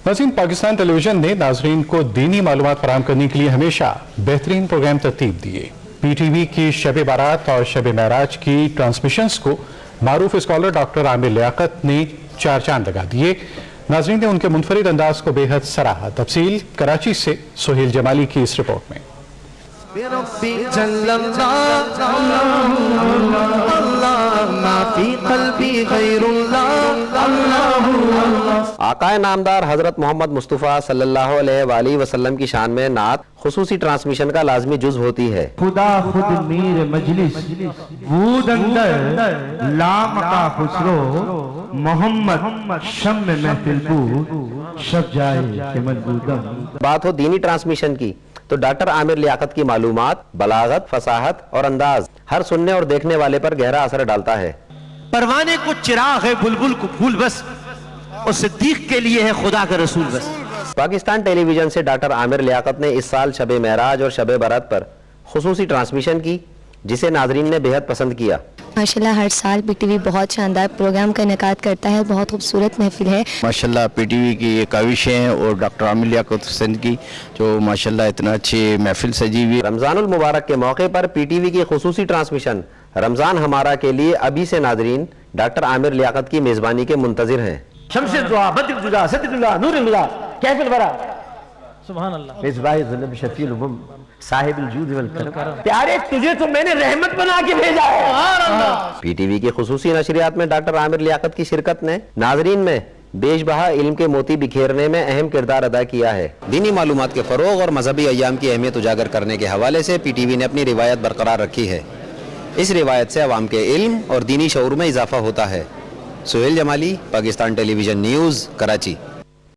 नाज़रीन, पाकिस्तान टेलीविजन ने नाजरीन को दीनी मालूमात फराहम करने के लिए हमेशा बेहतरीन प्रोग्राम तरतीब दिए। PTV की शब बारात और शब महराज की ट्रांसमिशंस को मारूफ स्कॉलर डॉक्टर आमिर लियाकत ने चार चांद लगा दिए। नाजरीन ने उनके मुनफरिद अंदाज को बेहद सराहा। तफसील कराची से सोहेल जमाली की इस रिपोर्ट में। आकाए नामदार हजरत मोहम्मद मुस्तफ़ा सल्लल्लाहु अलैहि वसल्लम की शान में नात खुसूसी ट्रांसमिशन का लाजमी जुज होती है। खुदा खुद मीर मजलिस वूद अंदर लामका खुसरो मोहम्मद शम महफिल बूद शब जाए के मजबूदम। बात हो दीनी ट्रांसमिशन की तो डॉक्टर आमिर लियाकत की मालूमात, बलागत, फसाहत और अंदाज हर सुनने और देखने वाले पर गहरा असर डालता है। परवाने को चिराग है, बुलबुल को फूल बस, और सिद्दीक के लिए है खुदा का रसूल बस। पाकिस्तान टेलीविजन से डॉक्टर आमिर लियाकत ने इस साल शब महराज और शब बारात पर खुसूसी ट्रांसमिशन की, जिसे नाजरीन ने बेहद पसंद किया। माशाल्लाह हर साल PTV बहुत शानदार प्रोग्राम का इनेकाद करता है, बहुत खूबसूरत महफिल है। माशाल्लाह PTV की ये काविशें हैं और डॉक्टर आमिर लियाकत हुसैन की जो माशाल्लाह इतना अच्छी महफिल सजी हुई। रमजानुल मुबारक के मौके पर PTV की खुसूसी ट्रांसमिशन रमजान हमारा के लिए अभी से नाजरीन डॉक्टर आमिर लियाकत की मेजबानी के मुंतजिर हैं। शमशेर दुआ, बद्र दुआ, सद्दुल्लाह, नूरुल हुदा, कैफिल वरा, सुभान अल्लाह, मिसबाह ज़ुल्म शफीउल उम्म, साहिबुल जूद वल करम। प्यारे तुझे तो मैंने रहमत बना के भेजा है। सुभान अल्लाह। PTV की खुसूसी नशरियात में डॉक्टर आमिर लियाकत की शिरकत ने नाजरीन में बेशबहा इल्म के मोती बिखेरने में अहम किरदार अदा किया है। दीनी मालूमात के फरोग और मजहबी अय्याम की अहमियत उजागर करने के हवाले से PTV ने अपनी रिवायत बरकरार रखी है। इस रिवायत से अवाम के इल्म और दीनी शऊर में इजाफा होता है। Sohail Jamali, Pakistan television news, Karachi.